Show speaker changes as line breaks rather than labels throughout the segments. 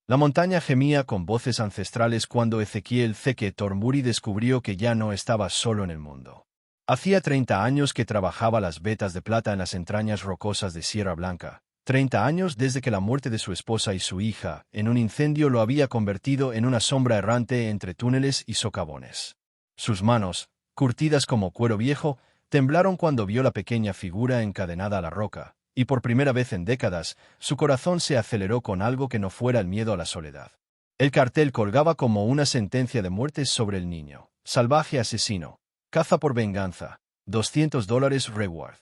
La montaña gemía con voces ancestrales cuando Ezequiel Zeke Tormuri descubrió que ya no estaba solo en el mundo. Hacía 30 años que trabajaba las vetas de plata en las entrañas rocosas de Sierra Blanca. 30 años desde que la muerte de su esposa y su hija, en un incendio, lo había convertido en una sombra errante entre túneles y socavones. Sus manos, curtidas como cuero viejo, temblaron cuando vio la pequeña figura encadenada a la roca, y por primera vez en décadas, su corazón se aceleró con algo que no fuera el miedo a la soledad. El cartel colgaba como una sentencia de muerte sobre el niño. Salvaje asesino. Caza por venganza. $200 reward.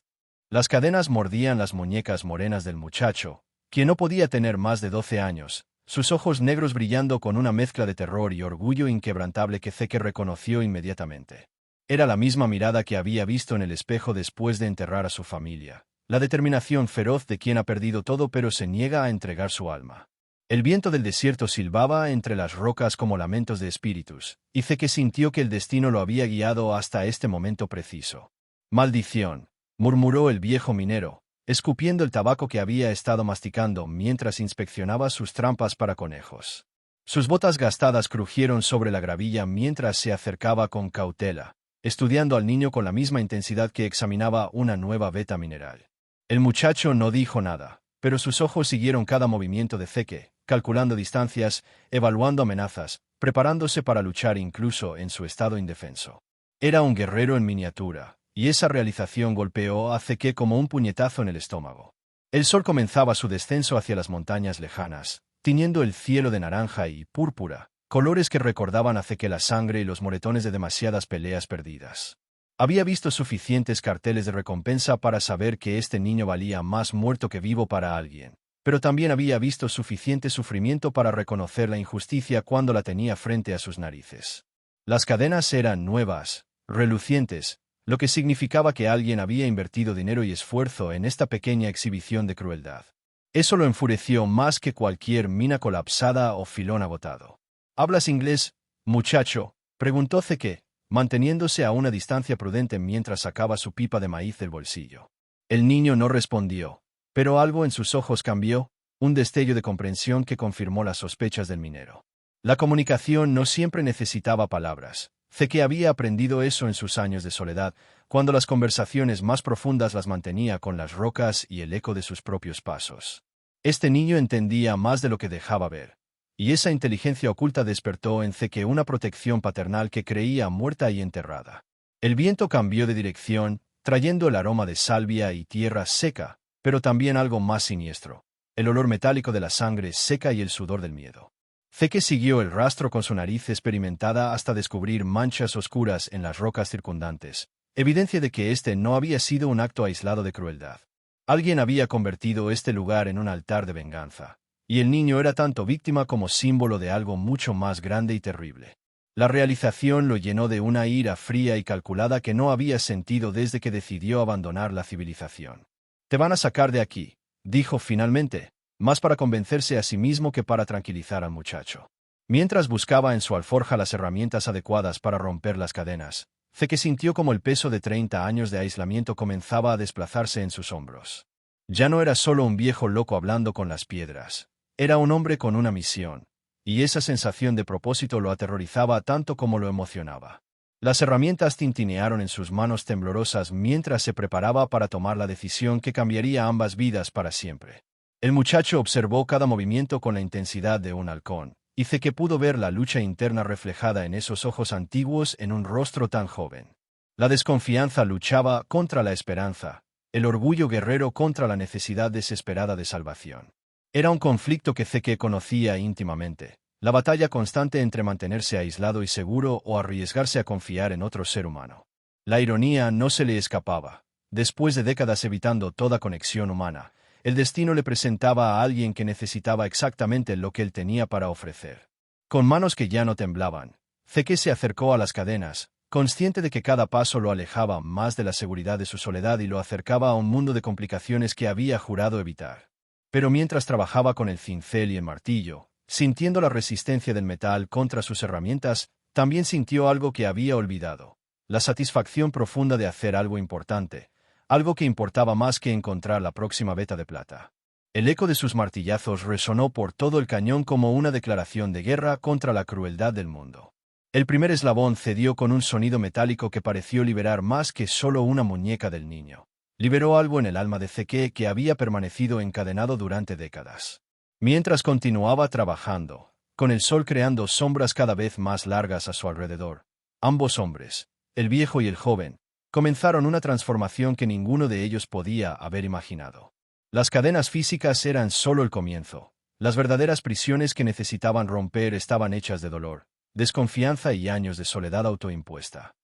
Las cadenas mordían las muñecas morenas del muchacho, quien no podía tener más de 12 años, sus ojos negros brillando con una mezcla de terror y orgullo inquebrantable que Zeke reconoció inmediatamente. Era la misma mirada que había visto en el espejo después de enterrar a su familia, la determinación feroz de quien ha perdido todo pero se niega a entregar su alma. El viento del desierto silbaba entre las rocas como lamentos de espíritus, y Zeke sintió que el destino lo había guiado hasta este momento preciso. «Maldición», murmuró el viejo minero, escupiendo el tabaco que había estado masticando mientras inspeccionaba sus trampas para conejos. Sus botas gastadas crujieron sobre la gravilla mientras se acercaba con cautela, estudiando al niño con la misma intensidad que examinaba una nueva veta mineral. El muchacho no dijo nada, pero sus ojos siguieron cada movimiento de Zeke, calculando distancias, evaluando amenazas, preparándose para luchar incluso en su estado indefenso. Era un guerrero en miniatura, y esa realización golpeó a Zeke como un puñetazo en el estómago. El sol comenzaba su descenso hacia las montañas lejanas, tiñendo el cielo de naranja y púrpura, colores que recordaban a Zeke la sangre y los moretones de demasiadas peleas perdidas. Había visto suficientes carteles de recompensa para saber que este niño valía más muerto que vivo para alguien, pero también había visto suficiente sufrimiento para reconocer la injusticia cuando la tenía frente a sus narices. Las cadenas eran nuevas, relucientes, lo que significaba que alguien había invertido dinero y esfuerzo en esta pequeña exhibición de crueldad. Eso lo enfureció más que cualquier mina colapsada o filón agotado. ¿Hablas inglés, muchacho?, preguntó Zeke, manteniéndose a una distancia prudente mientras sacaba su pipa de maíz del bolsillo. El niño no respondió, pero algo en sus ojos cambió, un destello de comprensión que confirmó las sospechas del minero. La comunicación no siempre necesitaba palabras. Zeke había aprendido eso en sus años de soledad, cuando las conversaciones más profundas las mantenía con las rocas y el eco de sus propios pasos. Este niño entendía más de lo que dejaba ver, y esa inteligencia oculta despertó en Zeke una protección paternal que creía muerta y enterrada. El viento cambió de dirección, trayendo el aroma de salvia y tierra seca, pero también algo más siniestro, el olor metálico de la sangre seca y el sudor del miedo. Zeke siguió el rastro con su nariz experimentada hasta descubrir manchas oscuras en las rocas circundantes, evidencia de que este no había sido un acto aislado de crueldad. Alguien había convertido este lugar en un altar de venganza, y el niño era tanto víctima como símbolo de algo mucho más grande y terrible. La realización lo llenó de una ira fría y calculada que no había sentido desde que decidió abandonar la civilización. «Te van a sacar de aquí», dijo finalmente, más para convencerse a sí mismo que para tranquilizar al muchacho. Mientras buscaba en su alforja las herramientas adecuadas para romper las cadenas, Zeke sintió como el peso de 30 años de aislamiento comenzaba a desplazarse en sus hombros. Ya no era solo un viejo loco hablando con las piedras, era un hombre con una misión, y esa sensación de propósito lo aterrorizaba tanto como lo emocionaba. Las herramientas tintinearon en sus manos temblorosas mientras se preparaba para tomar la decisión que cambiaría ambas vidas para siempre. El muchacho observó cada movimiento con la intensidad de un halcón, y Zeke pudo ver la lucha interna reflejada en esos ojos antiguos en un rostro tan joven. La desconfianza luchaba contra la esperanza, el orgullo guerrero contra la necesidad desesperada de salvación. Era un conflicto que Zeke conocía íntimamente, la batalla constante entre mantenerse aislado y seguro o arriesgarse a confiar en otro ser humano. La ironía no se le escapaba. Después de décadas evitando toda conexión humana, el destino le presentaba a alguien que necesitaba exactamente lo que él tenía para ofrecer. Con manos que ya no temblaban, Zeke se acercó a las cadenas, consciente de que cada paso lo alejaba más de la seguridad de su soledad y lo acercaba a un mundo de complicaciones que había jurado evitar. Pero mientras trabajaba con el cincel y el martillo, sintiendo la resistencia del metal contra sus herramientas, también sintió algo que había olvidado: la satisfacción profunda de hacer algo importante, algo que importaba más que encontrar la próxima veta de plata. El eco de sus martillazos resonó por todo el cañón como una declaración de guerra contra la crueldad del mundo. El primer eslabón cedió con un sonido metálico que pareció liberar más que solo una muñeca del niño. Liberó algo en el alma de Zeke que había permanecido encadenado durante décadas. Mientras continuaba trabajando, con el sol creando sombras cada vez más largas a su alrededor, ambos hombres, el viejo y el joven, comenzaron una transformación que ninguno de ellos podía haber imaginado. Las cadenas físicas eran solo el comienzo. Las verdaderas prisiones que necesitaban romper estaban hechas de dolor, desconfianza y años de soledad autoimpuesta.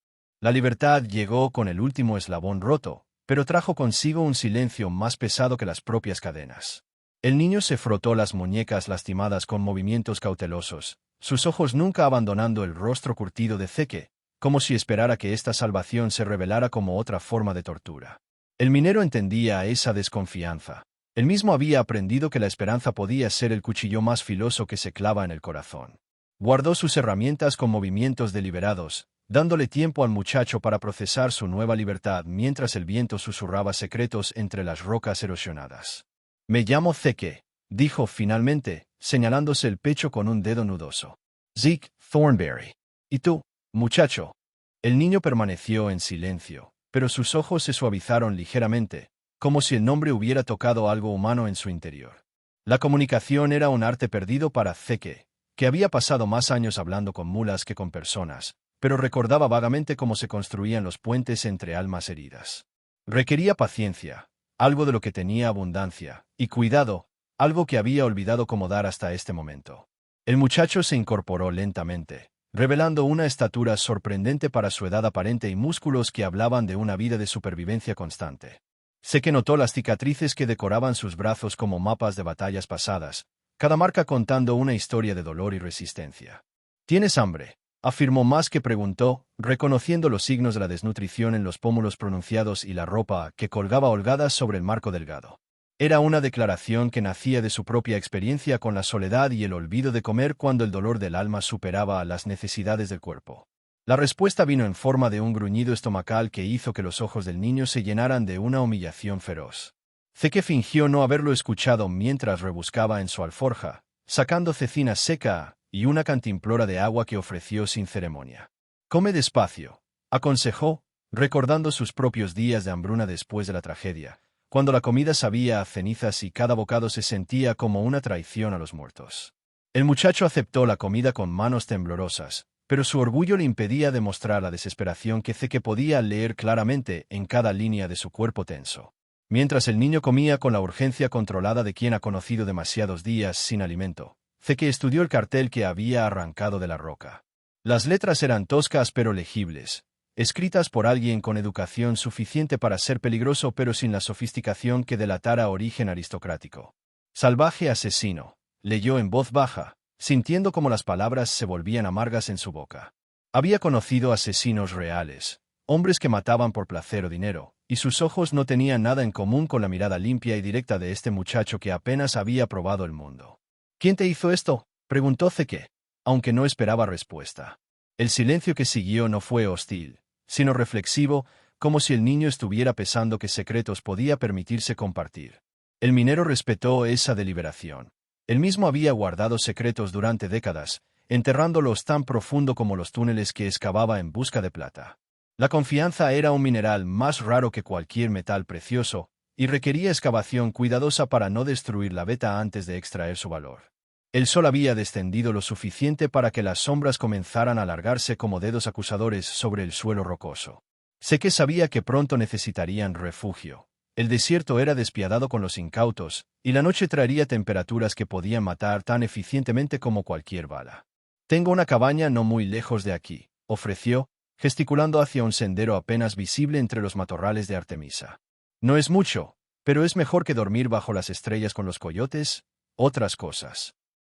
La libertad llegó con el último eslabón roto, pero trajo consigo un silencio más pesado que las propias cadenas. El niño se frotó las muñecas lastimadas con movimientos cautelosos, sus ojos nunca abandonando el rostro curtido de Zeke, como si esperara que esta salvación se revelara como otra forma de tortura. El minero entendía esa desconfianza. Él mismo había aprendido que la esperanza podía ser el cuchillo más filoso que se clava en el corazón. Guardó sus herramientas con movimientos deliberados, dándole tiempo al muchacho para procesar su nueva libertad mientras el viento susurraba secretos entre las rocas erosionadas. «Me llamo Zeke», dijo finalmente, señalándose el pecho con un dedo nudoso. «Zeke Thornberry. ¿Y tú, muchacho?» El niño permaneció en silencio, pero sus ojos se suavizaron ligeramente, como si el nombre hubiera tocado algo humano en su interior. La comunicación era un arte perdido para Zeke, que había pasado más años hablando con mulas que con personas, pero recordaba vagamente cómo se construían los puentes entre almas heridas. Requería paciencia, algo de lo que tenía abundancia, y cuidado, algo que había olvidado cómo dar hasta este momento. El muchacho se incorporó lentamente, revelando una estatura sorprendente para su edad aparente y músculos que hablaban de una vida de supervivencia constante. Zeke notó las cicatrices que decoraban sus brazos como mapas de batallas pasadas, cada marca contando una historia de dolor y resistencia. «¿Tienes hambre?», afirmó más que preguntó, reconociendo los signos de la desnutrición en los pómulos pronunciados y la ropa que colgaba holgada sobre el marco delgado. Era una declaración que nacía de su propia experiencia con la soledad y el olvido de comer cuando el dolor del alma superaba a las necesidades del cuerpo. La respuesta vino en forma de un gruñido estomacal que hizo que los ojos del niño se llenaran de una humillación feroz. Zeke fingió no haberlo escuchado mientras rebuscaba en su alforja, sacando cecina seca y una cantimplora de agua que ofreció sin ceremonia. «Come despacio», aconsejó, recordando sus propios días de hambruna después de la tragedia, cuando la comida sabía a cenizas y cada bocado se sentía como una traición a los muertos. El muchacho aceptó la comida con manos temblorosas, pero su orgullo le impedía demostrar la desesperación que Zeke podía leer claramente en cada línea de su cuerpo tenso. Mientras el niño comía con la urgencia controlada de quien ha conocido demasiados días sin alimento, Zeke estudió el cartel que había arrancado de la roca. Las letras eran toscas pero legibles, escritas por alguien con educación suficiente para ser peligroso pero sin la sofisticación que delatara origen aristocrático. «Salvaje asesino», leyó en voz baja, sintiendo como las palabras se volvían amargas en su boca. Había conocido asesinos reales, hombres que mataban por placer o dinero, y sus ojos no tenían nada en común con la mirada limpia y directa de este muchacho que apenas había probado el mundo. «¿Quién te hizo esto?», preguntó Zeke, aunque no esperaba respuesta. El silencio que siguió no fue hostil, sino reflexivo, como si el niño estuviera pensando qué secretos podía permitirse compartir. El minero respetó esa deliberación. Él mismo había guardado secretos durante décadas, enterrándolos tan profundo como los túneles que excavaba en busca de plata. La confianza era un mineral más raro que cualquier metal precioso, y requería excavación cuidadosa para no destruir la veta antes de extraer su valor. El sol había descendido lo suficiente para que las sombras comenzaran a alargarse como dedos acusadores sobre el suelo rocoso. Zeke sabía que pronto necesitarían refugio. El desierto era despiadado con los incautos, y la noche traería temperaturas que podían matar tan eficientemente como cualquier bala. «Tengo una cabaña no muy lejos de aquí», ofreció, gesticulando hacia un sendero apenas visible entre los matorrales de Artemisa. «No es mucho, pero es mejor que dormir bajo las estrellas con los coyotes, otras cosas».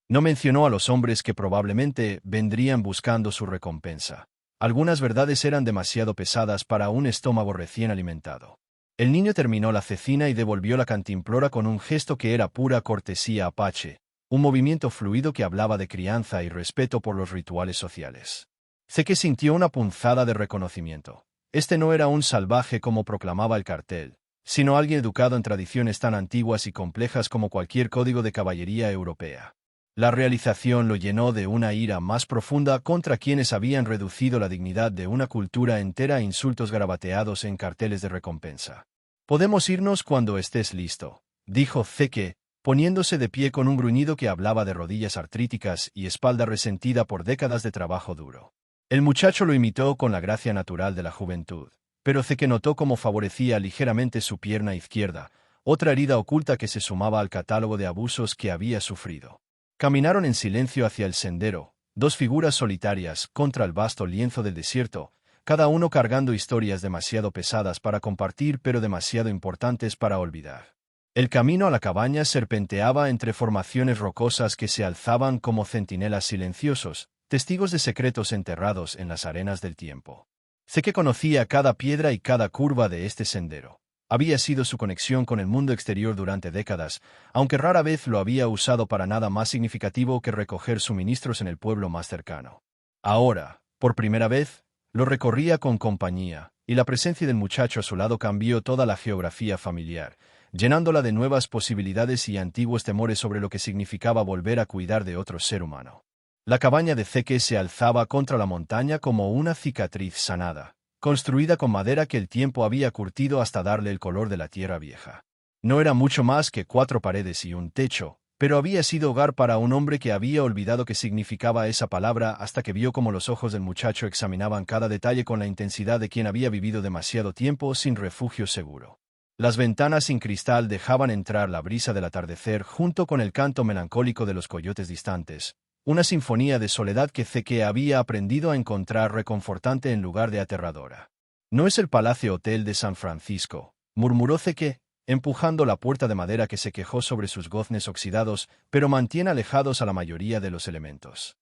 No mencionó a los hombres que probablemente vendrían buscando su recompensa. Algunas verdades eran demasiado pesadas para un estómago recién alimentado. El niño terminó la cecina y devolvió la cantimplora con un gesto que era pura cortesía apache, un movimiento fluido que hablaba de crianza y respeto por los rituales sociales. Zeke sintió una punzada de reconocimiento. Este no era un salvaje como proclamaba el cartel, sino alguien educado en tradiciones tan antiguas y complejas como cualquier código de caballería europea. La realización lo llenó de una ira más profunda contra quienes habían reducido la dignidad de una cultura entera a insultos garabateados en carteles de recompensa. «Podemos irnos cuando estés listo», dijo Zeke, poniéndose de pie con un gruñido que hablaba de rodillas artríticas y espalda resentida por décadas de trabajo duro. El muchacho lo imitó con la gracia natural de la juventud, pero Zeke notó cómo favorecía ligeramente su pierna izquierda, otra herida oculta que se sumaba al catálogo de abusos que había sufrido. Caminaron en silencio hacia el sendero, dos figuras solitarias contra el vasto lienzo del desierto, cada uno cargando historias demasiado pesadas para compartir pero demasiado importantes para olvidar. El camino a la cabaña serpenteaba entre formaciones rocosas que se alzaban como centinelas silenciosos, testigos de secretos enterrados en las arenas del tiempo. Zeke conocía cada piedra y cada curva de este sendero. Había sido su conexión con el mundo exterior durante décadas, aunque rara vez lo había usado para nada más significativo que recoger suministros en el pueblo más cercano. Ahora, por primera vez, lo recorría con compañía, y la presencia del muchacho a su lado cambió toda la geografía familiar, llenándola de nuevas posibilidades y antiguos temores sobre lo que significaba volver a cuidar de otro ser humano. La cabaña de Zeke se alzaba contra la montaña como una cicatriz sanada, construida con madera que el tiempo había curtido hasta darle el color de la tierra vieja. No era mucho más que 4 paredes y un techo, pero había sido hogar para un hombre que había olvidado qué significaba esa palabra hasta que vio cómo los ojos del muchacho examinaban cada detalle con la intensidad de quien había vivido demasiado tiempo sin refugio seguro. Las ventanas sin cristal dejaban entrar la brisa del atardecer junto con el canto melancólico de los coyotes distantes, una sinfonía de soledad que Zeke había aprendido a encontrar reconfortante en lugar de aterradora. «No es el Palacio Hotel de San Francisco», murmuró Zeke, empujando la puerta de madera que se quejó sobre sus goznes oxidados, pero mantiene alejados a la mayoría de los elementos.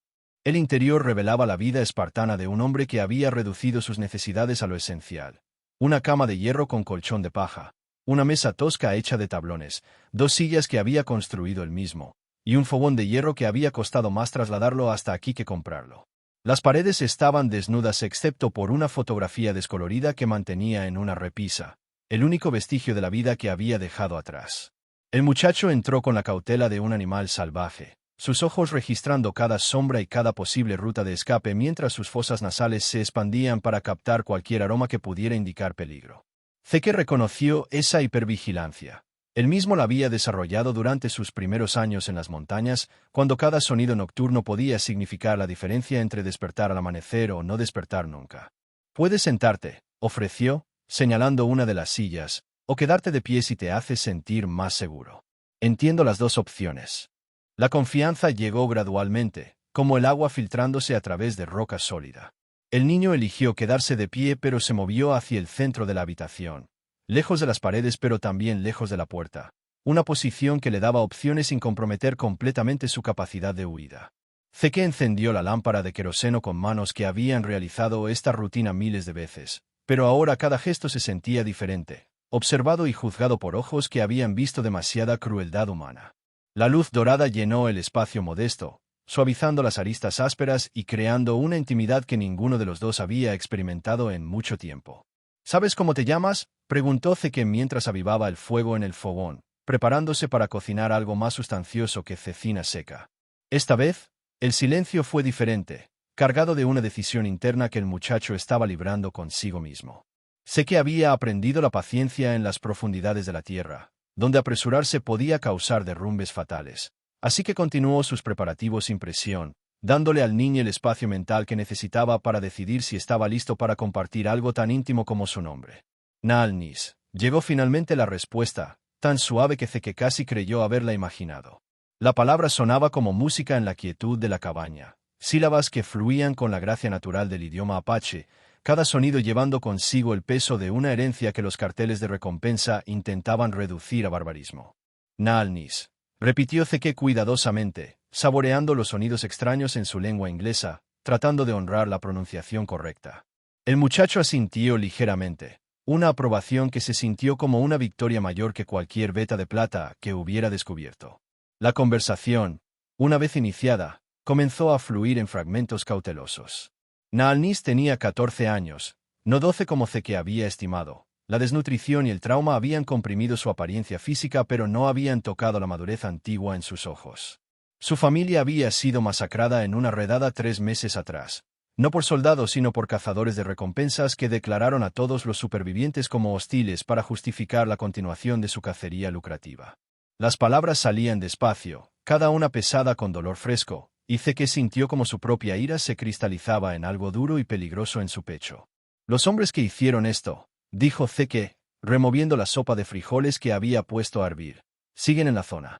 El interior revelaba la vida espartana de un hombre que había reducido sus necesidades a lo esencial. Una cama de hierro con colchón de paja, una mesa tosca hecha de tablones, 2 sillas que había construido él mismo, y un fogón de hierro que había costado más trasladarlo hasta aquí que comprarlo. Las paredes estaban desnudas excepto por una fotografía descolorida que mantenía en una repisa, el único vestigio de la vida que había dejado atrás. El muchacho entró con la cautela de un animal salvaje, sus ojos registrando cada sombra y cada posible ruta de escape mientras sus fosas nasales se expandían para captar cualquier aroma que pudiera indicar peligro. Zeke reconoció esa hipervigilancia. Él mismo la había desarrollado durante sus primeros años en las montañas, cuando cada sonido nocturno podía significar la diferencia entre despertar al amanecer o no despertar nunca. «Puedes sentarte», ofreció, señalando una de las sillas, «o quedarte de pie si te hace sentir más seguro. Entiendo las 2 opciones». La confianza llegó gradualmente, como el agua filtrándose a través de roca sólida. El niño eligió quedarse de pie pero se movió hacia el centro de la habitación, lejos de las paredes pero también lejos de la puerta, una posición que le daba opciones sin comprometer completamente su capacidad de huida. Zeke encendió la lámpara de queroseno con manos que habían realizado esta rutina miles de veces, pero ahora cada gesto se sentía diferente, observado y juzgado por ojos que habían visto demasiada crueldad humana. La luz dorada llenó el espacio modesto, suavizando las aristas ásperas y creando una intimidad que ninguno de los dos había experimentado en mucho tiempo. «¿Sabes cómo te llamas?», preguntó Zeke mientras avivaba el fuego en el fogón, preparándose para cocinar algo más sustancioso que cecina seca. Esta vez, el silencio fue diferente, cargado de una decisión interna que el muchacho estaba librando consigo mismo. Zeke había aprendido la paciencia en las profundidades de la tierra, donde apresurarse podía causar derrumbes fatales, así que continuó sus preparativos sin presión, dándole al niño el espacio mental que necesitaba para decidir si estaba listo para compartir algo tan íntimo como su nombre. «Nalnis», llegó finalmente la respuesta, tan suave que Zeke casi creyó haberla imaginado. La palabra sonaba como música en la quietud de la cabaña, sílabas que fluían con la gracia natural del idioma apache, cada sonido llevando consigo el peso de una herencia que los carteles de recompensa intentaban reducir a barbarismo. «Nalnis», repitió Zeke cuidadosamente, saboreando los sonidos extraños en su lengua inglesa, tratando de honrar la pronunciación correcta. El muchacho asintió ligeramente, una aprobación que se sintió como una victoria mayor que cualquier veta de plata que hubiera descubierto. La conversación, una vez iniciada, comenzó a fluir en fragmentos cautelosos. Naalnis tenía 14 años, no 12 como Zeke había estimado. La desnutrición y el trauma habían comprimido su apariencia física, pero no habían tocado la madurez antigua en sus ojos. Su familia había sido masacrada en una redada 3 meses atrás. No por soldados, sino por cazadores de recompensas que declararon a todos los supervivientes como hostiles para justificar la continuación de su cacería lucrativa. Las palabras salían despacio, cada una pesada con dolor fresco, y Zeke sintió como su propia ira se cristalizaba en algo duro y peligroso en su pecho. «Los hombres que hicieron esto», dijo Zeke, removiendo la sopa de frijoles que había puesto a hervir, «siguen en la zona».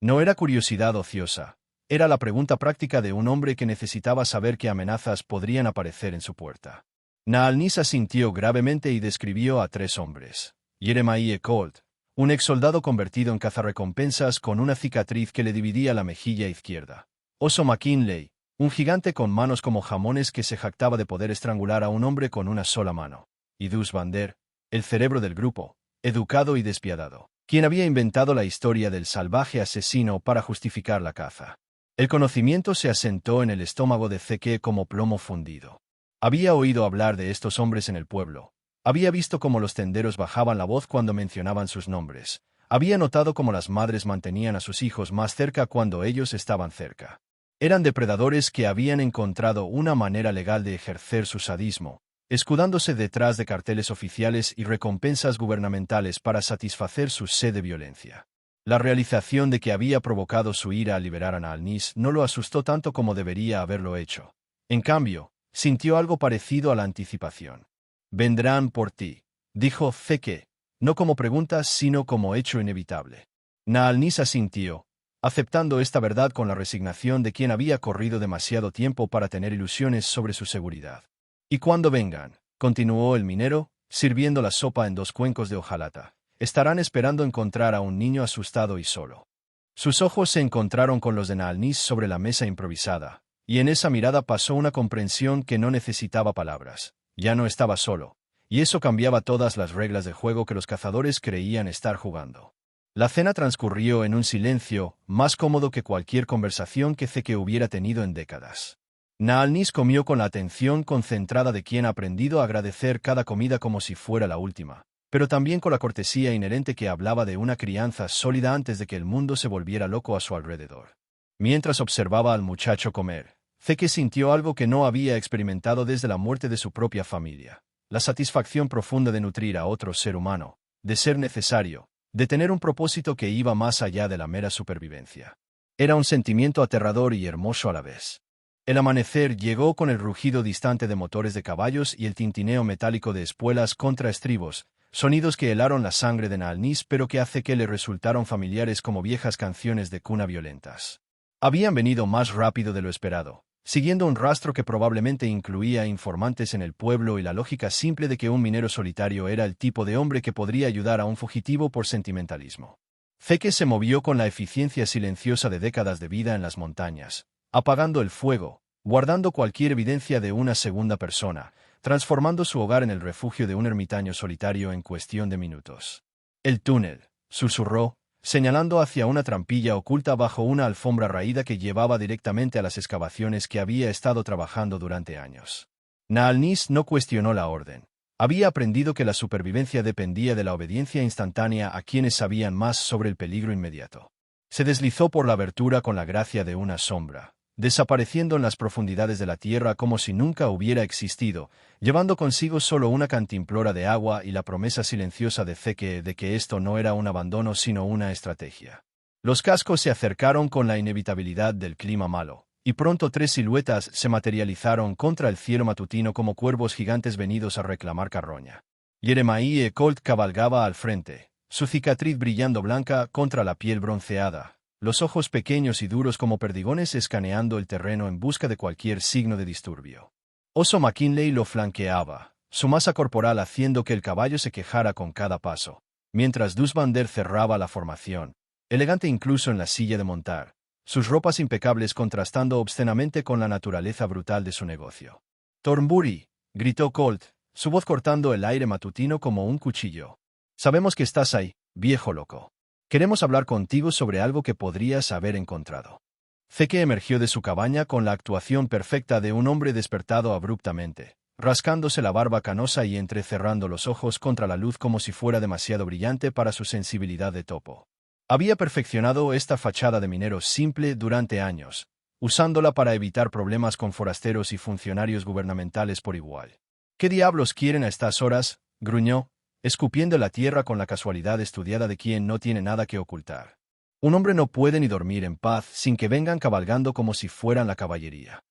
No era curiosidad ociosa, era la pregunta práctica de un hombre que necesitaba saber qué amenazas podrían aparecer en su puerta. Naal-Nis asintió gravemente y describió a 3 hombres. Yeremaí Colt, un exsoldado convertido en cazarrecompensas con una cicatriz que le dividía la mejilla izquierda. Oso McKinley, un gigante con manos como jamones que se jactaba de poder estrangular a un hombre con una sola mano. Y Dus Van Der, el cerebro del grupo, educado y despiadado, quien había inventado la historia del salvaje asesino para justificar la caza. El conocimiento se asentó en el estómago de Zeke como plomo fundido. Había oído hablar de estos hombres en el pueblo. Había visto cómo los tenderos bajaban la voz cuando mencionaban sus nombres. Había notado cómo las madres mantenían a sus hijos más cerca cuando ellos estaban cerca. Eran depredadores que habían encontrado una manera legal de ejercer su sadismo, escudándose detrás de carteles oficiales y recompensas gubernamentales para satisfacer su sed de violencia. La realización de que había provocado su ira al liberar a Naal-Nis no lo asustó tanto como debería haberlo hecho. En cambio, sintió algo parecido a la anticipación. «Vendrán por ti», dijo Zeke, no como pregunta sino como hecho inevitable. Naal-Nis asintió, aceptando esta verdad con la resignación de quien había corrido demasiado tiempo para tener ilusiones sobre su seguridad. «Y cuando vengan», continuó el minero, sirviendo la sopa en 2 cuencos de hojalata, «estarán esperando encontrar a un niño asustado y solo». Sus ojos se encontraron con los de Naal-Nis sobre la mesa improvisada, y en esa mirada pasó una comprensión que no necesitaba palabras. Ya no estaba solo, y eso cambiaba todas las reglas de juego que los cazadores creían estar jugando. La cena transcurrió en un silencio más cómodo que cualquier conversación que Zeke hubiera tenido en décadas. Naal-Nis comió con la atención concentrada de quien ha aprendido a agradecer cada comida como si fuera la última, pero también con la cortesía inherente que hablaba de una crianza sólida antes de que el mundo se volviera loco a su alrededor. Mientras observaba al muchacho comer, Zeke sintió algo que no había experimentado desde la muerte de su propia familia: la satisfacción profunda de nutrir a otro ser humano, de ser necesario, de tener un propósito que iba más allá de la mera supervivencia. Era un sentimiento aterrador y hermoso a la vez. El amanecer llegó con el rugido distante de motores de caballos y el tintineo metálico de espuelas contra estribos, sonidos que helaron la sangre de Naal-Nis pero que a Zeke le resultaron familiares como viejas canciones de cuna violentas. Habían venido más rápido de lo esperado, siguiendo un rastro que probablemente incluía informantes en el pueblo y la lógica simple de que un minero solitario era el tipo de hombre que podría ayudar a un fugitivo por sentimentalismo. Zeke se movió con la eficiencia silenciosa de décadas de vida en las montañas, apagando el fuego, guardando cualquier evidencia de una segunda persona, transformando su hogar en el refugio de un ermitaño solitario en cuestión de minutos. «El túnel», susurró, señalando hacia una trampilla oculta bajo una alfombra raída que llevaba directamente a las excavaciones que había estado trabajando durante años. Naal-Nis no cuestionó la orden. Había aprendido que la supervivencia dependía de la obediencia instantánea a quienes sabían más sobre el peligro inmediato. Se deslizó por la abertura con la gracia de una sombra, desapareciendo en las profundidades de la tierra como si nunca hubiera existido, llevando consigo solo una cantimplora de agua y la promesa silenciosa de Zeke de que esto no era un abandono sino una estrategia. Los cascos se acercaron con la inevitabilidad del clima malo, y pronto 3 siluetas se materializaron contra el cielo matutino como cuervos gigantes venidos a reclamar carroña. Yeremaí Colt cabalgaba al frente, su cicatriz brillando blanca contra la piel bronceada, los ojos pequeños y duros como perdigones escaneando el terreno en busca de cualquier signo de disturbio. Oso McKinley lo flanqueaba, su masa corporal haciendo que el caballo se quejara con cada paso, mientras Dus Van Der cerraba la formación, elegante incluso en la silla de montar, sus ropas impecables contrastando obscenamente con la naturaleza brutal de su negocio. «Thornbury», gritó Colt, su voz cortando el aire matutino como un cuchillo. «Sabemos que estás ahí, viejo loco. Queremos hablar contigo sobre algo que podrías haber encontrado». Zeke emergió de su cabaña con la actuación perfecta de un hombre despertado abruptamente, rascándose la barba canosa y entrecerrando los ojos contra la luz como si fuera demasiado brillante para su sensibilidad de topo. Había perfeccionado esta fachada de minero simple durante años, usándola para evitar problemas con forasteros y funcionarios gubernamentales por igual. ¿Qué diablos quieren a estas horas?, gruñó, escupiendo la tierra con la casualidad estudiada de quien no tiene nada que ocultar. Un hombre no puede ni dormir en paz sin que vengan cabalgando como si fueran la caballería.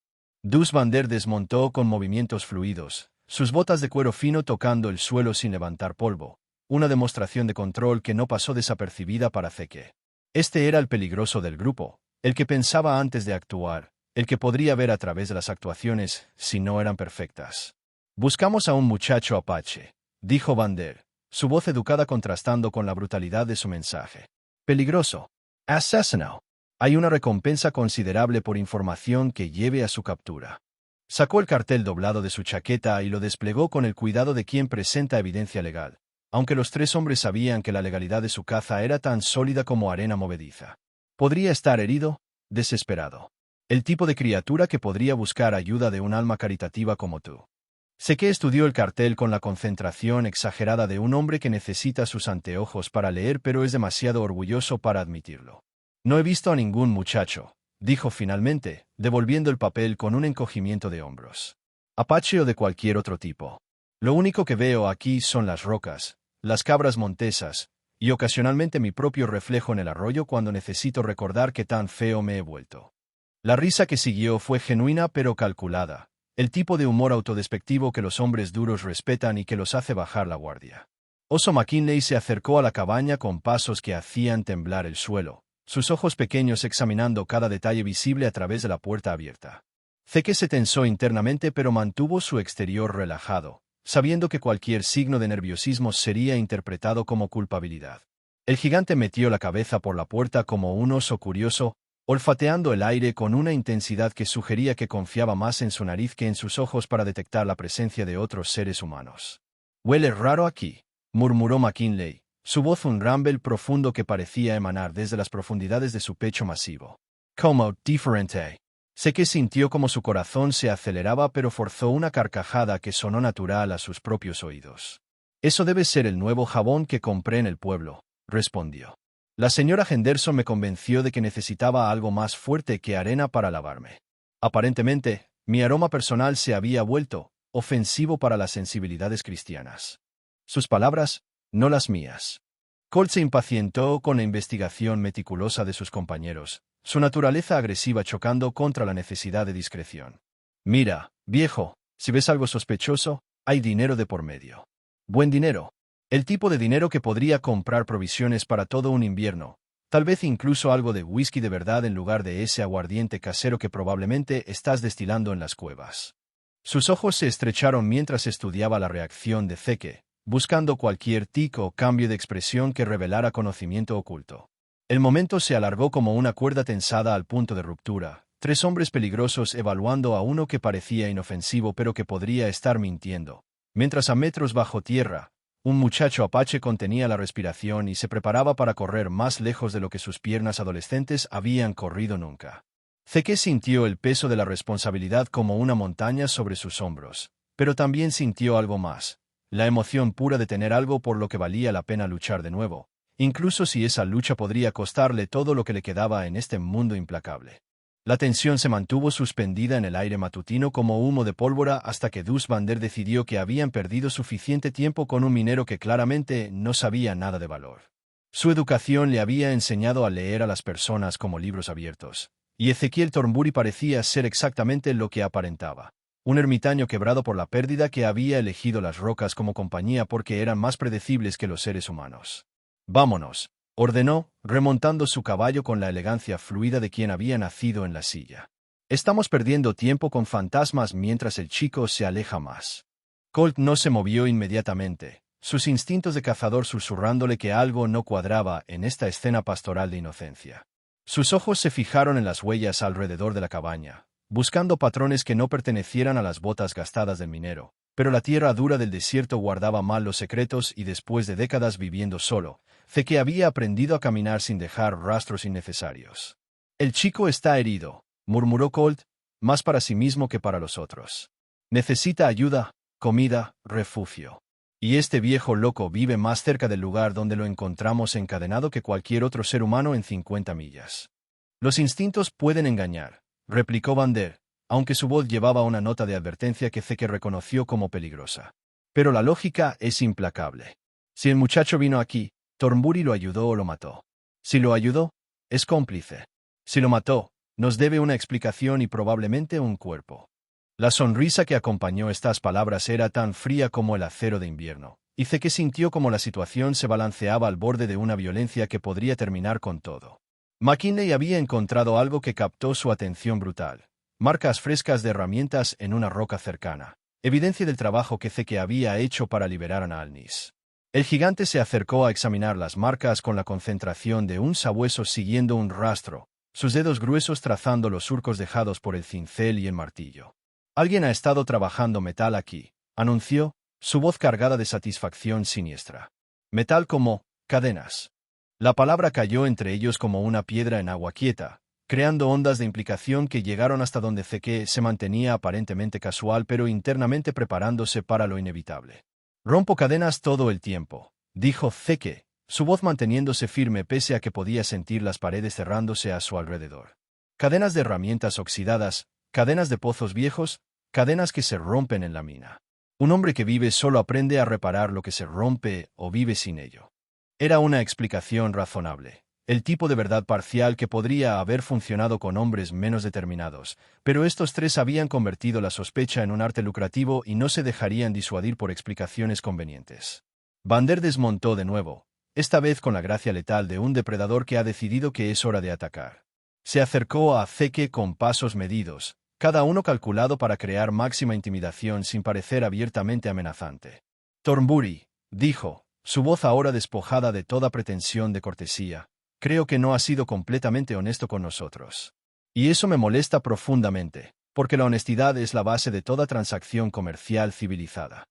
Dus van der desmontó con movimientos fluidos, sus botas de cuero fino tocando el suelo sin levantar polvo, una demostración de control que no pasó desapercibida para Zeke. Este era el peligroso del grupo, el que pensaba antes de actuar, el que podría ver a través de las actuaciones si no eran perfectas. «Buscamos a un muchacho apache», dijo Van der, su voz educada contrastando con la brutalidad de su mensaje. «Peligroso. Asesino. Hay una recompensa considerable por información que lleve a su captura». Sacó el cartel doblado de su chaqueta y lo desplegó con el cuidado de quien presenta evidencia legal, aunque los tres hombres sabían que la legalidad de su caza era tan sólida como arena movediza. Podría estar herido, desesperado. El tipo de criatura que podría buscar ayuda de un alma caritativa como tú. Sé que estudió el cartel con la concentración exagerada de un hombre que necesita sus anteojos para leer pero es demasiado orgulloso para admitirlo. «No he visto a ningún muchacho», dijo finalmente, devolviendo el papel con un encogimiento de hombros. «Apache o de cualquier otro tipo. Lo único que veo aquí son las rocas, las cabras montesas, y ocasionalmente mi propio reflejo en el arroyo cuando necesito recordar qué tan feo me he vuelto». La risa que siguió fue genuina pero calculada, el tipo de humor autodespectivo que los hombres duros respetan y que los hace bajar la guardia. Oso McKinley se acercó a la cabaña con pasos que hacían temblar el suelo, sus ojos pequeños examinando cada detalle visible a través de la puerta abierta. Zeke se tensó internamente pero mantuvo su exterior relajado, sabiendo que cualquier signo de nerviosismo sería interpretado como culpabilidad. El gigante metió la cabeza por la puerta como un oso curioso, olfateando el aire con una intensidad que sugería que confiaba más en su nariz que en sus ojos para detectar la presencia de otros seres humanos. «Huele raro aquí», murmuró McKinley, su voz un rumble profundo que parecía emanar desde las profundidades de su pecho masivo. «Como diferente». Sé que sintió como su corazón se aceleraba pero forzó una carcajada que sonó natural a sus propios oídos. «Eso debe ser el nuevo jabón que compré en el pueblo», respondió. «La señora Henderson me convenció de que necesitaba algo más fuerte que arena para lavarme. Aparentemente, mi aroma personal se había vuelto ofensivo para las sensibilidades cristianas». Sus palabras, no las mías. Colt se impacientó con la investigación meticulosa de sus compañeros, su naturaleza agresiva chocando contra la necesidad de discreción. «Mira, viejo, si ves algo sospechoso, hay dinero de por medio. Buen dinero. El tipo de dinero que podría comprar provisiones para todo un invierno, tal vez incluso algo de whisky de verdad en lugar de ese aguardiente casero que probablemente estás destilando en las cuevas». Sus ojos se estrecharon mientras estudiaba la reacción de Zeke, buscando cualquier tic o cambio de expresión que revelara conocimiento oculto. El momento se alargó como una cuerda tensada al punto de ruptura, tres hombres peligrosos evaluando a uno que parecía inofensivo pero que podría estar mintiendo, mientras a metros bajo tierra, un muchacho apache contenía la respiración y se preparaba para correr más lejos de lo que sus piernas adolescentes habían corrido nunca. Zeke sintió el peso de la responsabilidad como una montaña sobre sus hombros, pero también sintió algo más, la emoción pura de tener algo por lo que valía la pena luchar de nuevo, incluso si esa lucha podría costarle todo lo que le quedaba en este mundo implacable. La tensión se mantuvo suspendida en el aire matutino como humo de pólvora hasta que Dus van der decidió que habían perdido suficiente tiempo con un minero que claramente no sabía nada de valor. Su educación le había enseñado a leer a las personas como libros abiertos, y Ezequiel Thornbury parecía ser exactamente lo que aparentaba. Un ermitaño quebrado por la pérdida que había elegido las rocas como compañía porque eran más predecibles que los seres humanos. «Vámonos», ordenó, remontando su caballo con la elegancia fluida de quien había nacido en la silla. «Estamos perdiendo tiempo con fantasmas mientras el chico se aleja más». Colt no se movió inmediatamente, sus instintos de cazador susurrándole que algo no cuadraba en esta escena pastoral de inocencia. Sus ojos se fijaron en las huellas alrededor de la cabaña, buscando patrones que no pertenecieran a las botas gastadas del minero, pero la tierra dura del desierto guardaba mal los secretos y después de décadas viviendo solo, Zeke había aprendido a caminar sin dejar rastros innecesarios. «El chico está herido», murmuró Colt, más para sí mismo que para los otros. Necesita ayuda, comida, refugio. Y este viejo loco vive más cerca del lugar donde lo encontramos encadenado que cualquier otro ser humano en 50 millas. Los instintos pueden engañar, replicó Vander, aunque su voz llevaba una nota de advertencia que Zeke reconoció como peligrosa. Pero la lógica es implacable. Si el muchacho vino aquí, Thornbury lo ayudó o lo mató. Si lo ayudó, es cómplice. Si lo mató, nos debe una explicación y probablemente un cuerpo. La sonrisa que acompañó estas palabras era tan fría como el acero de invierno, y Zeke sintió como la situación se balanceaba al borde de una violencia que podría terminar con todo. McKinley había encontrado algo que captó su atención brutal. Marcas frescas de herramientas en una roca cercana. Evidencia del trabajo que Zeke había hecho para liberar a Nalnis. El gigante se acercó a examinar las marcas con la concentración de un sabueso siguiendo un rastro, sus dedos gruesos trazando los surcos dejados por el cincel y el martillo. Alguien ha estado trabajando metal aquí, anunció, su voz cargada de satisfacción siniestra. Metal como cadenas. La palabra cayó entre ellos como una piedra en agua quieta, creando ondas de implicación que llegaron hasta donde Zeke se mantenía aparentemente casual pero internamente preparándose para lo inevitable. Rompo cadenas todo el tiempo, dijo Zeke, su voz manteniéndose firme pese a que podía sentir las paredes cerrándose a su alrededor. Cadenas de herramientas oxidadas, cadenas de pozos viejos, cadenas que se rompen en la mina. Un hombre que vive solo aprende a reparar lo que se rompe o vive sin ello. Era una explicación razonable, el tipo de verdad parcial que podría haber funcionado con hombres menos determinados, pero estos tres habían convertido la sospecha en un arte lucrativo y no se dejarían disuadir por explicaciones convenientes. Vander desmontó de nuevo, esta vez con la gracia letal de un depredador que ha decidido que es hora de atacar. Se acercó a Zeke con pasos medidos, cada uno calculado para crear máxima intimidación sin parecer abiertamente amenazante. Thornbury, dijo, su voz ahora despojada de toda pretensión de cortesía, creo que no ha sido completamente honesto con nosotros. Y eso me molesta profundamente, porque la honestidad es la base de toda transacción comercial civilizada.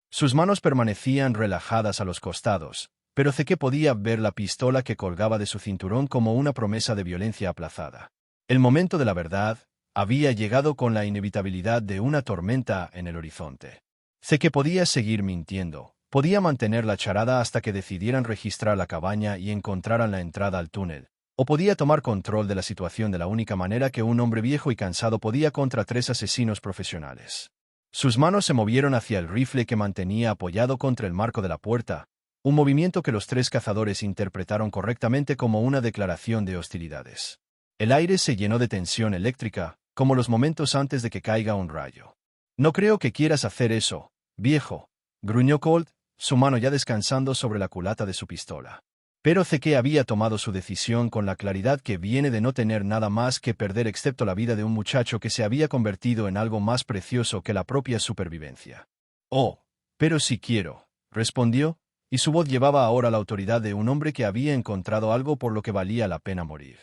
Sus manos permanecían relajadas a los costados, pero Zeke podía ver la pistola que colgaba de su cinturón como una promesa de violencia aplazada. El momento de la verdad había llegado con la inevitabilidad de una tormenta en el horizonte. Zeke podía seguir mintiendo, podía mantener la charada hasta que decidieran registrar la cabaña y encontraran la entrada al túnel, o podía tomar control de la situación de la única manera que un hombre viejo y cansado podía contra tres asesinos profesionales. Sus manos se movieron hacia el rifle que mantenía apoyado contra el marco de la puerta, un movimiento que los tres cazadores interpretaron correctamente como una declaración de hostilidades. El aire se llenó de tensión eléctrica, como los momentos antes de que caiga un rayo. No creo que quieras hacer eso, viejo, gruñó Colt, su mano ya descansando sobre la culata de su pistola. Pero Zeke había tomado su decisión con la claridad que viene de no tener nada más que perder excepto la vida de un muchacho que se había convertido en algo más precioso que la propia supervivencia. Oh, pero sí quiero, respondió, y su voz llevaba ahora la autoridad de un hombre que había encontrado algo por lo que valía la pena morir.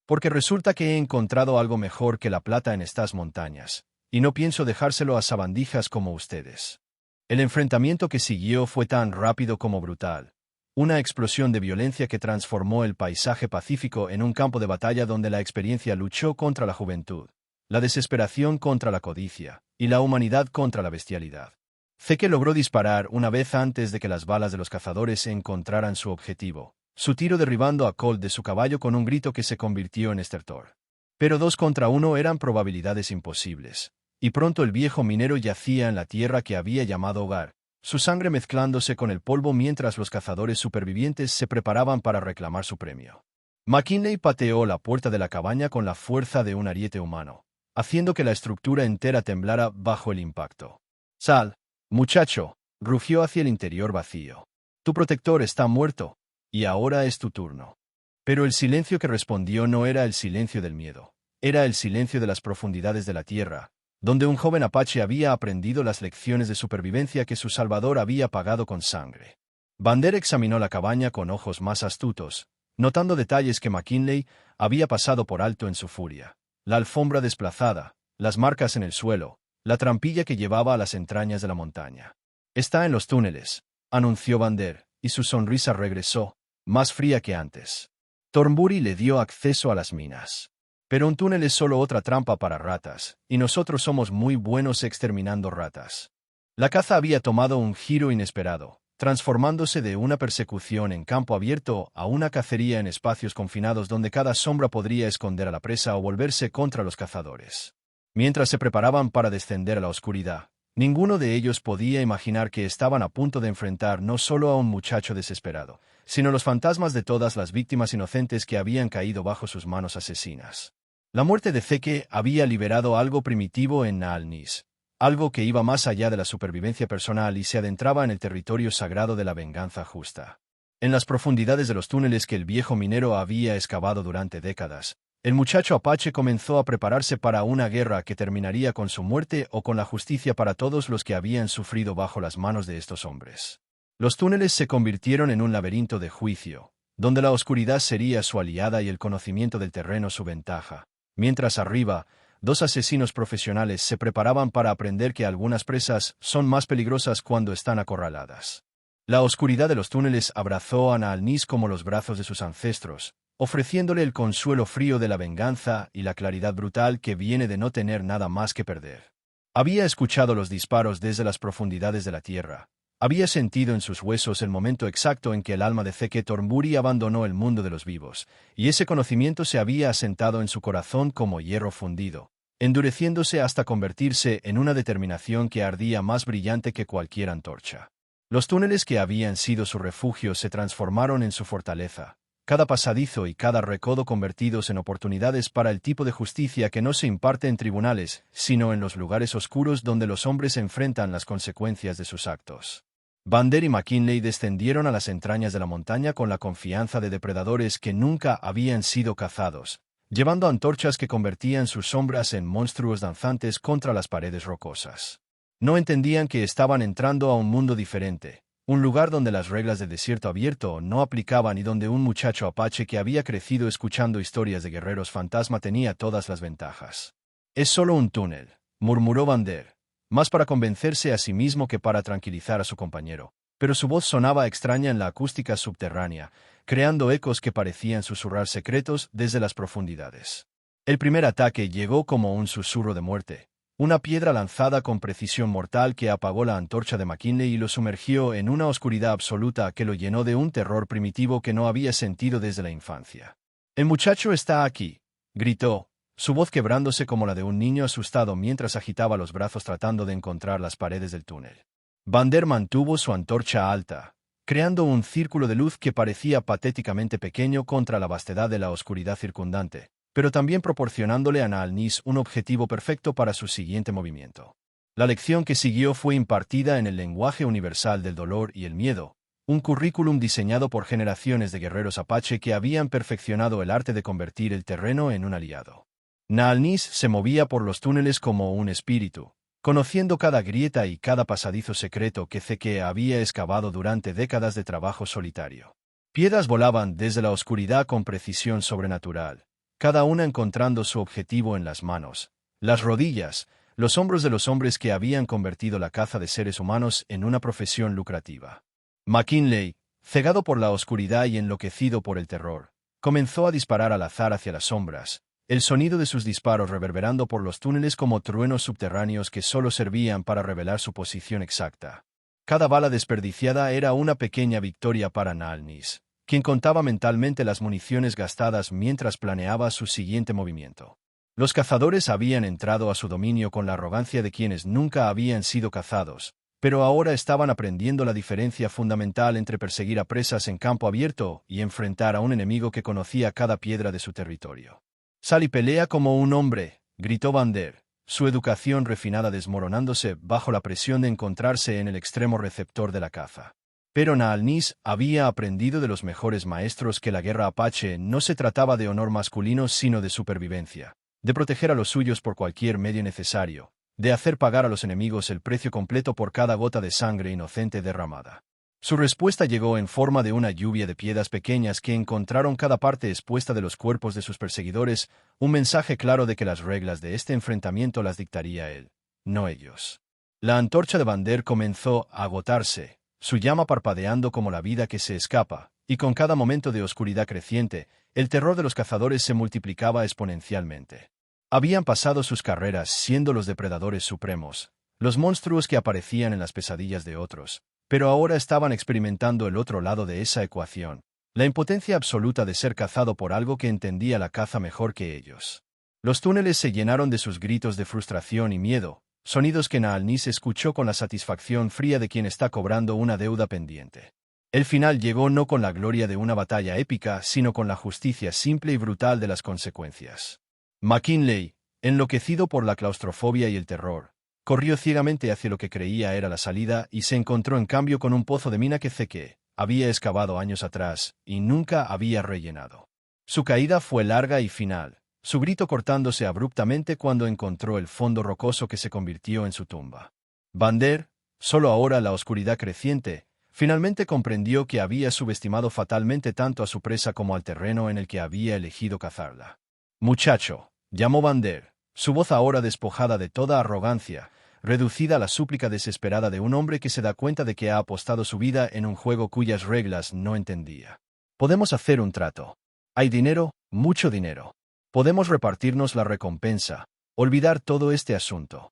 Porque resulta que he encontrado algo mejor que la plata en estas montañas, y no pienso dejárselo a sabandijas como ustedes. El enfrentamiento que siguió fue tan rápido como brutal. Una explosión de violencia que transformó el paisaje pacífico en un campo de batalla donde la experiencia luchó contra la juventud, la desesperación contra la codicia, y la humanidad contra la bestialidad. Zeke logró disparar una vez antes de que las balas de los cazadores encontraran su objetivo, su tiro derribando a Colt de su caballo con un grito que se convirtió en estertor. Pero 2 contra 1 eran probabilidades imposibles, y pronto el viejo minero yacía en la tierra que había llamado hogar, su sangre mezclándose con el polvo mientras los cazadores supervivientes se preparaban para reclamar su premio. McKinley pateó la puerta de la cabaña con la fuerza de un ariete humano, haciendo que la estructura entera temblara bajo el impacto. «Sal, muchacho», rugió hacia el interior vacío. «Tu protector está muerto, y ahora es tu turno». Pero el silencio que respondió no era el silencio del miedo, era el silencio de las profundidades de la tierra, donde un joven apache había aprendido las lecciones de supervivencia que su salvador había pagado con sangre. Vander examinó la cabaña con ojos más astutos, notando detalles que McKinley había pasado por alto en su furia. La alfombra desplazada, las marcas en el suelo, la trampilla que llevaba a las entrañas de la montaña. «Está en los túneles», anunció Vander, y su sonrisa regresó, más fría que antes. Thornbury le dio acceso a las minas. Pero un túnel es solo otra trampa para ratas, y nosotros somos muy buenos exterminando ratas. La caza había tomado un giro inesperado, transformándose de una persecución en campo abierto a una cacería en espacios confinados donde cada sombra podría esconder a la presa o volverse contra los cazadores. Mientras se preparaban para descender a la oscuridad, ninguno de ellos podía imaginar que estaban a punto de enfrentar no solo a un muchacho desesperado, sino los fantasmas de todas las víctimas inocentes que habían caído bajo sus manos asesinas. La muerte de Zeke había liberado algo primitivo en Naal-Nis, algo que iba más allá de la supervivencia personal y se adentraba en el territorio sagrado de la venganza justa. En las profundidades de los túneles que el viejo minero había excavado durante décadas, el muchacho apache comenzó a prepararse para una guerra que terminaría con su muerte o con la justicia para todos los que habían sufrido bajo las manos de estos hombres. Los túneles se convirtieron en un laberinto de juicio, donde la oscuridad sería su aliada y el conocimiento del terreno su ventaja, mientras arriba, dos asesinos profesionales se preparaban para aprender que algunas presas son más peligrosas cuando están acorraladas. La oscuridad de los túneles abrazó a Naal-Nis como los brazos de sus ancestros, ofreciéndole el consuelo frío de la venganza y la claridad brutal que viene de no tener nada más que perder. Había escuchado los disparos desde las profundidades de la tierra. Había sentido en sus huesos el momento exacto en que el alma de Zeke Thornbury abandonó el mundo de los vivos, y ese conocimiento se había asentado en su corazón como hierro fundido, endureciéndose hasta convertirse en una determinación que ardía más brillante que cualquier antorcha. Los túneles que habían sido su refugio se transformaron en su fortaleza, cada pasadizo y cada recodo convertidos en oportunidades para el tipo de justicia que no se imparte en tribunales, sino en los lugares oscuros donde los hombres enfrentan las consecuencias de sus actos. Vander y McKinley descendieron a las entrañas de la montaña con la confianza de depredadores que nunca habían sido cazados, llevando antorchas que convertían sus sombras en monstruos danzantes contra las paredes rocosas. No entendían que estaban entrando a un mundo diferente, un lugar donde las reglas del desierto abierto no aplicaban y donde un muchacho apache que había crecido escuchando historias de guerreros fantasma tenía todas las ventajas. «Es solo un túnel», murmuró Vander, más para convencerse a sí mismo que para tranquilizar a su compañero, pero su voz sonaba extraña en la acústica subterránea, creando ecos que parecían susurrar secretos desde las profundidades. El primer ataque llegó como un susurro de muerte, una piedra lanzada con precisión mortal que apagó la antorcha de McKinley y lo sumergió en una oscuridad absoluta que lo llenó de un terror primitivo que no había sentido desde la infancia. «El muchacho está aquí», gritó, su voz quebrándose como la de un niño asustado mientras agitaba los brazos tratando de encontrar las paredes del túnel. Vander mantuvo su antorcha alta, creando un círculo de luz que parecía patéticamente pequeño contra la vastedad de la oscuridad circundante, pero también proporcionándole a Naal-Nis un objetivo perfecto para su siguiente movimiento. La lección que siguió fue impartida en el lenguaje universal del dolor y el miedo, un currículum diseñado por generaciones de guerreros apache que habían perfeccionado el arte de convertir el terreno en un aliado. Naal-Nis se movía por los túneles como un espíritu, conociendo cada grieta y cada pasadizo secreto que Zeke había excavado durante décadas de trabajo solitario. Piedras volaban desde la oscuridad con precisión sobrenatural, cada una encontrando su objetivo en las manos, las rodillas, los hombros de los hombres que habían convertido la caza de seres humanos en una profesión lucrativa. McKinley, cegado por la oscuridad y enloquecido por el terror, comenzó a disparar al azar hacia las sombras, el sonido de sus disparos reverberando por los túneles como truenos subterráneos que solo servían para revelar su posición exacta. Cada bala desperdiciada era una pequeña victoria para Naal-Nis, quien contaba mentalmente las municiones gastadas mientras planeaba su siguiente movimiento. Los cazadores habían entrado a su dominio con la arrogancia de quienes nunca habían sido cazados, pero ahora estaban aprendiendo la diferencia fundamental entre perseguir a presas en campo abierto y enfrentar a un enemigo que conocía cada piedra de su territorio. «Sal y pelea como un hombre», gritó Vander, su educación refinada desmoronándose bajo la presión de encontrarse en el extremo receptor de la caza. Pero Naal-Nis había aprendido de los mejores maestros que la guerra apache no se trataba de honor masculino sino de supervivencia, de proteger a los suyos por cualquier medio necesario, de hacer pagar a los enemigos el precio completo por cada gota de sangre inocente derramada. Su respuesta llegó en forma de una lluvia de piedras pequeñas que encontraron cada parte expuesta de los cuerpos de sus perseguidores, un mensaje claro de que las reglas de este enfrentamiento las dictaría él, no ellos. La antorcha de Vander comenzó a agotarse, su llama parpadeando como la vida que se escapa, y con cada momento de oscuridad creciente, el terror de los cazadores se multiplicaba exponencialmente. Habían pasado sus carreras siendo los depredadores supremos, los monstruos que aparecían en las pesadillas de otros, pero ahora estaban experimentando el otro lado de esa ecuación, la impotencia absoluta de ser cazado por algo que entendía la caza mejor que ellos. Los túneles se llenaron de sus gritos de frustración y miedo, sonidos que Naal-Nis escuchó con la satisfacción fría de quien está cobrando una deuda pendiente. El final llegó no con la gloria de una batalla épica, sino con la justicia simple y brutal de las consecuencias. McKinley, enloquecido por la claustrofobia y el terror, corrió ciegamente hacia lo que creía era la salida y se encontró en cambio con un pozo de mina que Zeke había excavado años atrás y nunca había rellenado. Su caída fue larga y final, su grito cortándose abruptamente cuando encontró el fondo rocoso que se convirtió en su tumba. Vander, solo ahora la oscuridad creciente, finalmente comprendió que había subestimado fatalmente tanto a su presa como al terreno en el que había elegido cazarla. «Muchacho», llamó Vander, su voz ahora despojada de toda arrogancia, reducida a la súplica desesperada de un hombre que se da cuenta de que ha apostado su vida en un juego cuyas reglas no entendía. «Podemos hacer un trato. Hay dinero, mucho dinero. Podemos repartirnos la recompensa, olvidar todo este asunto».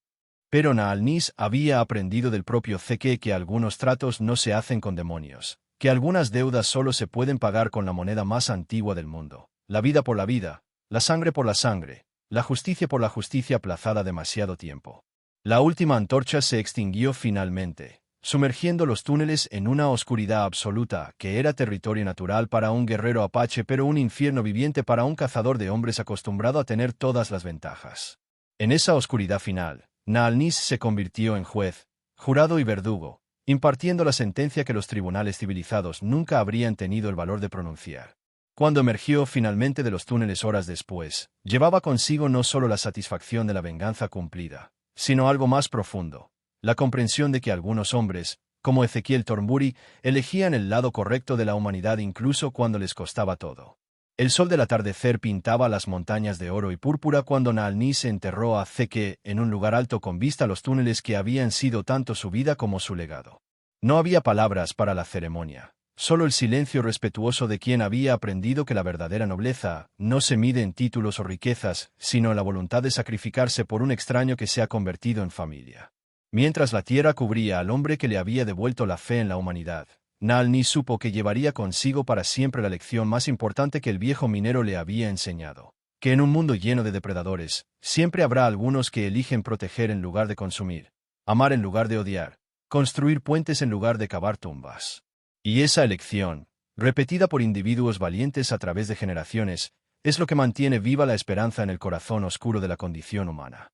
Pero Naal-Nis había aprendido del propio Zeke que algunos tratos no se hacen con demonios, que algunas deudas solo se pueden pagar con la moneda más antigua del mundo, la vida por la vida, la sangre por la sangre, la justicia por la justicia aplazada demasiado tiempo. La última antorcha se extinguió finalmente, sumergiendo los túneles en una oscuridad absoluta que era territorio natural para un guerrero apache pero un infierno viviente para un cazador de hombres acostumbrado a tener todas las ventajas. En esa oscuridad final, Naal-Nis se convirtió en juez, jurado y verdugo, impartiendo la sentencia que los tribunales civilizados nunca habrían tenido el valor de pronunciar. Cuando emergió finalmente de los túneles horas después, llevaba consigo no solo la satisfacción de la venganza cumplida, sino algo más profundo, la comprensión de que algunos hombres, como Ezequiel Thornbury, elegían el lado correcto de la humanidad incluso cuando les costaba todo. El sol del atardecer pintaba las montañas de oro y púrpura cuando Naal-Nis se enterró a Zeke en un lugar alto con vista a los túneles que habían sido tanto su vida como su legado. No había palabras para la ceremonia, solo el silencio respetuoso de quien había aprendido que la verdadera nobleza no se mide en títulos o riquezas, sino en la voluntad de sacrificarse por un extraño que se ha convertido en familia. Mientras la tierra cubría al hombre que le había devuelto la fe en la humanidad, Naal-Nis supo que llevaría consigo para siempre la lección más importante que el viejo minero le había enseñado, que en un mundo lleno de depredadores, siempre habrá algunos que eligen proteger en lugar de consumir, amar en lugar de odiar, construir puentes en lugar de cavar tumbas. Y esa elección, repetida por individuos valientes a través de generaciones, es lo que mantiene viva la esperanza en el corazón oscuro de la condición humana.